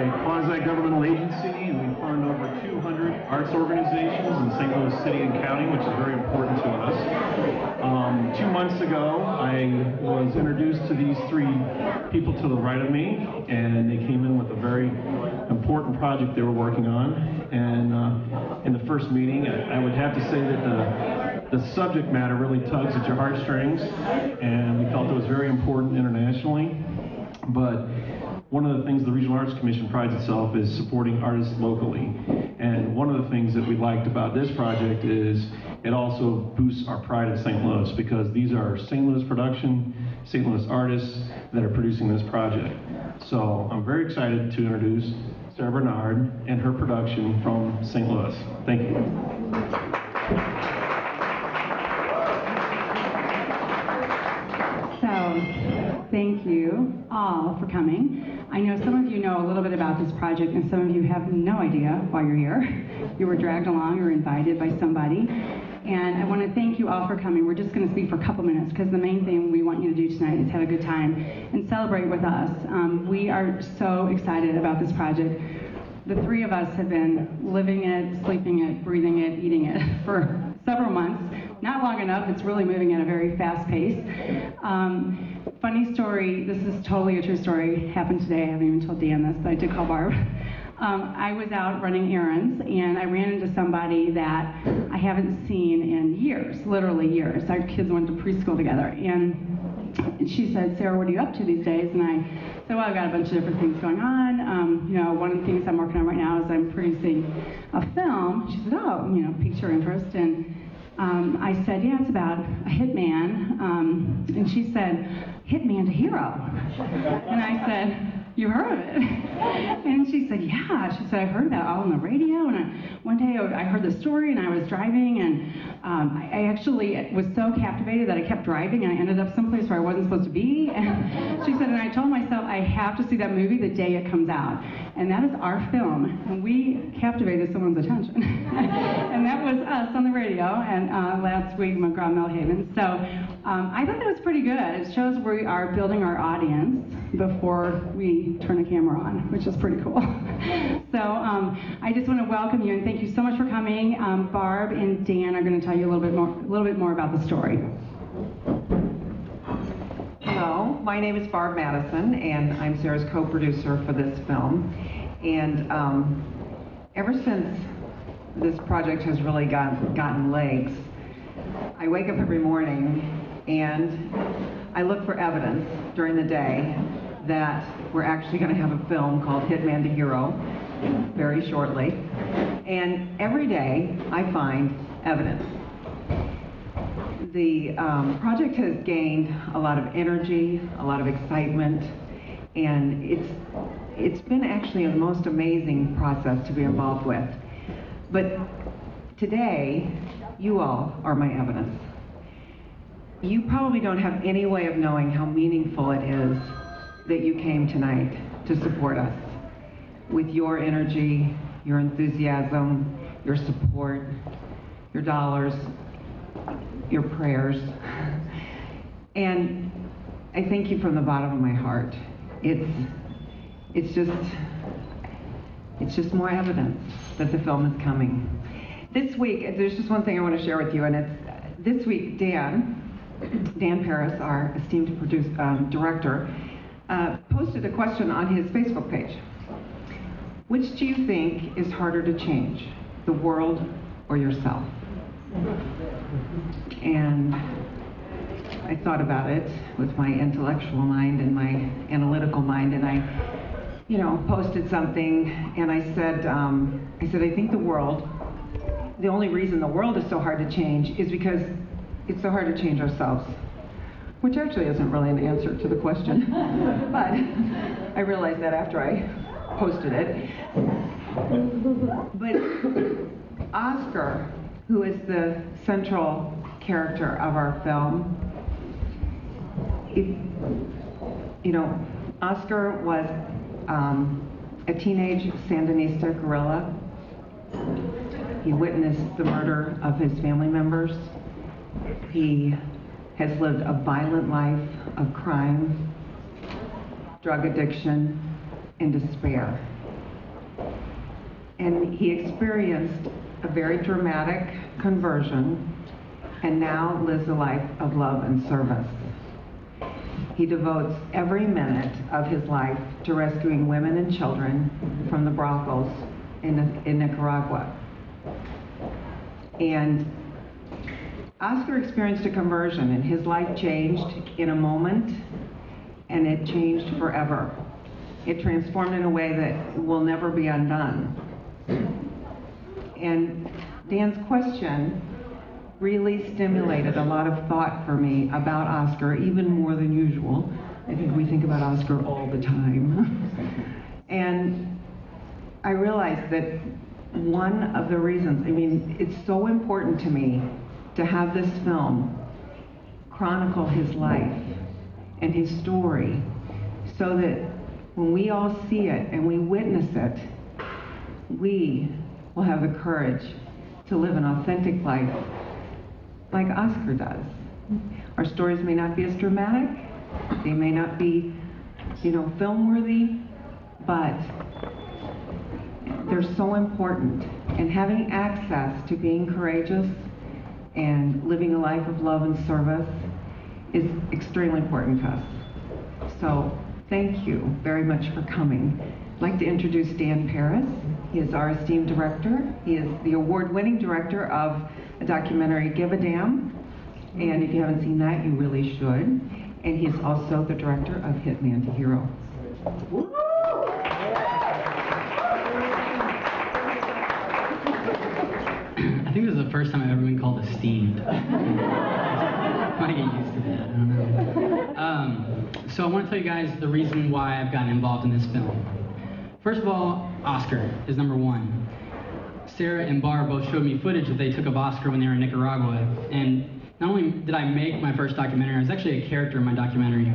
a quasi-governmental agency, and we fund over 200 arts organizations in St. Louis City and County, which is very important to us. 2 months ago, I was introduced to these three people to the right of me, and they came in with a very important project they were working on. And in the first meeting, I would have to say that the subject matter really tugs at your heartstrings, and we felt it was very important internationally. But one of the things the Regional Arts Commission prides itself is supporting artists locally. And one of the things that we liked about this project is it also boosts our pride in St. Louis, because these are St. Louis production, St. Louis artists that are producing this project. So I'm very excited to introduce Sarah Bernard and her production from St. Louis. Thank you. Thank you all for coming. I know some of you know a little bit about this project, and some of you have no idea why you're here. You were dragged along or invited by somebody. And I want to thank you all for coming. We're just going to speak for a couple minutes, because the main thing we want you to do tonight is have a good time and celebrate with us. We are so excited about this project. The three of us have been living it, sleeping it, breathing it, eating it for several months. Not long enough. It's really moving at a very fast pace. Funny story, this is totally a true story, happened today. I haven't even told Dan this, but I did call Barb. I was out running errands, and I ran into somebody that I haven't seen in years, literally years. Our kids went to preschool together, and she said, "Sarah, what are you up to these days?" And I said, "Well, I've got a bunch of different things going on. One of the things I'm working on right now is I'm producing a film." She said, "Oh, piqued her interest." And I said, "Yeah, it's about a hitman." And she said, "Hitman to hero." And I said, "You heard of it?" And she said, "Yeah." She said, "I heard that all on the radio." And one day I heard the story, and I was driving, and I actually was so captivated that I kept driving, and I ended up someplace where I wasn't supposed to be. And she said, and I told myself, I have to see that movie the day it comes out. And that is our film. And we captivated someone's attention. And that was us on the radio, and last week, McGraw-Millhaven. So I thought that was pretty good. It shows we are building our audience before we turn the camera on, which is pretty cool. So I just want to welcome you and thank you so much for coming. Barb and Dan are going to tell you a little bit more about the story. Hello, my name is Barb Madison, and I'm Sarah's co-producer for this film. And ever since this project has really gotten legs, I wake up every morning and I look for evidence during the day that we're actually going to have a film called Hitman to Hero very shortly. And every day I find evidence. The project has gained a lot of energy, a lot of excitement, and it's been actually a most amazing process to be involved with. But today, you all are my evidence. You probably don't have any way of knowing how meaningful it is that you came tonight to support us with your energy, your enthusiasm, your support, your dollars, your prayers. And I thank you from the bottom of my heart. It's just more evidence that the film is coming. This week, there's just one thing I want to share with you, and it's this week, Dan Paris, our esteemed director, posted a question on his Facebook page. Which do you think is harder to change, the world or yourself? And I thought about it with my intellectual mind and my analytical mind, and I, posted something, and I said, I think the only reason the world is so hard to change is because it's so hard to change ourselves, which actually isn't really an answer to the question, but I realized that after I posted it. But Oscar, who is the central character of our film, Oscar was a teenage Sandinista guerrilla. He witnessed the murder of his family members. He has lived a violent life of crime, drug addiction, and despair. And he experienced a very dramatic conversion and now lives a life of love and service. He devotes every minute of his life to rescuing women and children from the brothels in Nicaragua. And Oscar experienced a conversion, and his life changed in a moment, and it changed forever. It transformed in a way that will never be undone. And Dan's question really stimulated a lot of thought for me about Oscar, even more than usual. I think we think about Oscar all the time. And I realized that one of the reasons, it's so important to me to have this film chronicle his life and his story, so that when we all see it and we witness it, we will have the courage to live an authentic life like Oscar does. Our stories may not be as dramatic, they may not be, film-worthy, but they're so important. And having access to being courageous and living a life of love and service is extremely important to us. So thank you very much for coming. I'd like to introduce Dan Paris. He is our esteemed director. He is the award-winning director of a documentary, Give a Damn. And if you haven't seen that, you really should. And he is also the director of Hitman to Hero. I think this is the first time I've ever been called esteemed. I might get used to that, I don't know. So I want to tell you guys the reason why I've gotten involved in this film. First of all, Oscar is number one. Sarah and Barr both showed me footage that they took of Oscar when they were in Nicaragua. And not only did I make my first documentary, I was actually a character in my documentary.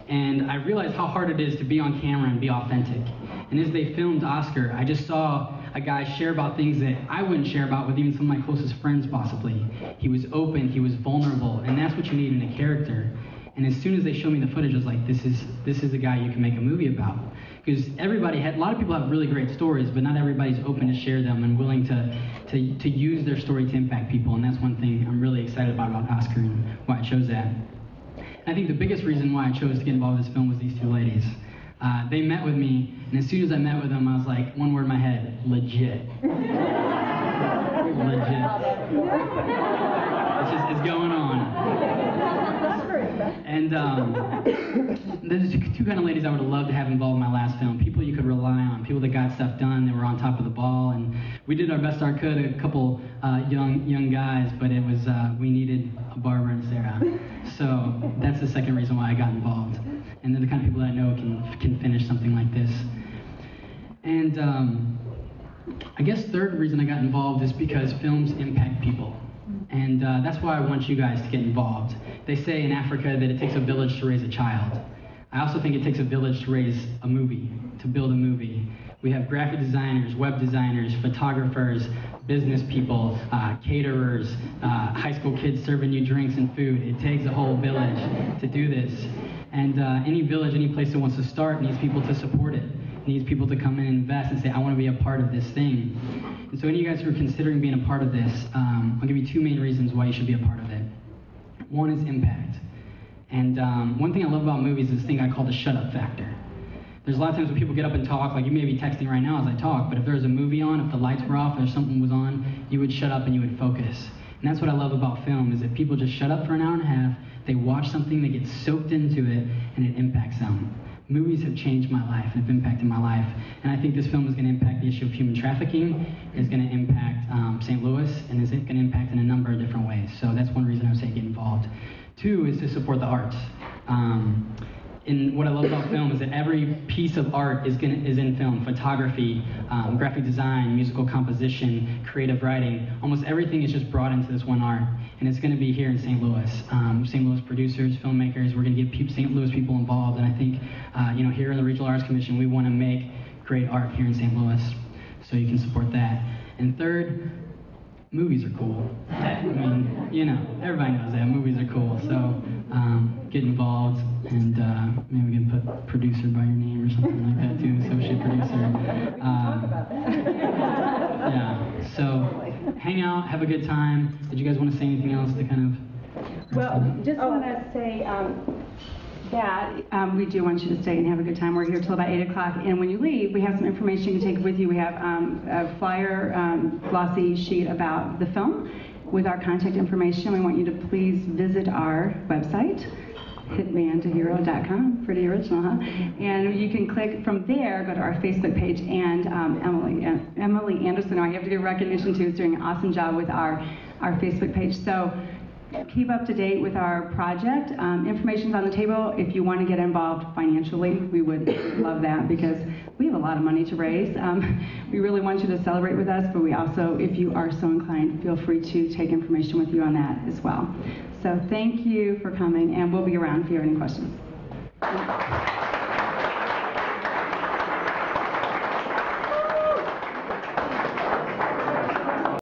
And I realized how hard it is to be on camera and be authentic. And as they filmed Oscar, I just saw a guy share about things that I wouldn't share about with even some of my closest friends, possibly. He was open, he was vulnerable, and that's what you need in a character. And as soon as they showed me the footage, I was like, this is a guy you can make a movie about. Because a lot of people have really great stories, but not everybody's open to share them and willing to use their story to impact people. And that's one thing I'm really excited about Oscar and why I chose that. And I think the biggest reason why I chose to get involved with this film was these two ladies. They met with me, and as soon as I met with them, I was like, one word in my head, legit. Legit. It's going on. And there's two kind of ladies I would have loved to have involved in my last film. People you could rely on, people that got stuff done, they were on top of the ball, and we did our best I could, a couple young guys, but it was, we needed a Barbara and Sarah. So that's the second reason why I got involved. And they're the kind of people that I know can finish something like this. And I guess third reason I got involved is because films impact people. And that's why I want you guys to get involved. They say in Africa that it takes a village to raise a child. I also think it takes a village to raise a movie, to build a movie. We have graphic designers, web designers, photographers, business people, caterers, high school kids serving you drinks and food. It takes a whole village to do this. And any village, any place that wants to start needs people to support it. Needs people to come in and invest and say, I want to be a part of this thing. And so any of you guys who are considering being a part of this, I'll give you two main reasons why you should be a part of it. One is impact. And one thing I love about movies is this thing I call the shut up factor. There's a lot of times when people get up and talk, like you may be texting right now as I talk, but if there was a movie on, if the lights were off or something was on, you would shut up and you would focus. And that's what I love about film, is that people just shut up for an hour and a half, they watch something, they get soaked into it, and it impacts them. Movies have changed my life and have impacted my life. And I think this film is going to impact the issue of human trafficking, is going to impact St. Louis, and is going to impact in a number of different ways. So that's one reason I would say get involved. Two is to support the arts. And what I love about film is that every piece of art is in film. Photography, graphic design, musical composition, creative writing. Almost everything is just brought into this one art. And it's going to be here in St. Louis. St. Louis producers, filmmakers, we're going to get St. Louis people involved. And I think, here in the Regional Arts Commission, we want to make great art here in St. Louis. So you can support that. And third, movies are cool. I mean, everybody knows that. Movies are cool. So get involved, and maybe we can put producer by your name or something like that too, associate producer. Yeah. So hang out, have a good time. Did you guys want to say anything else to kind of? Well, just want to say that we do want you to stay and have a good time. We're here till about 8 o'clock, and when you leave, we have some information you can take with you. We have a flyer, glossy sheet about the film with our contact information. We want you to please visit our website, hitmantahero.com, pretty original, huh? And you can click from there, go to our Facebook page, and Emily Anderson, I have to give recognition to, is doing an awesome job with our Facebook page. So keep up to date with our project. Information's on the table. If you want to get involved financially, we would love that because we have a lot of money to raise. We really want you to celebrate with us, but we also, if you are so inclined, feel free to take information with you on that as well. So thank you for coming, and we'll be around if you have any questions.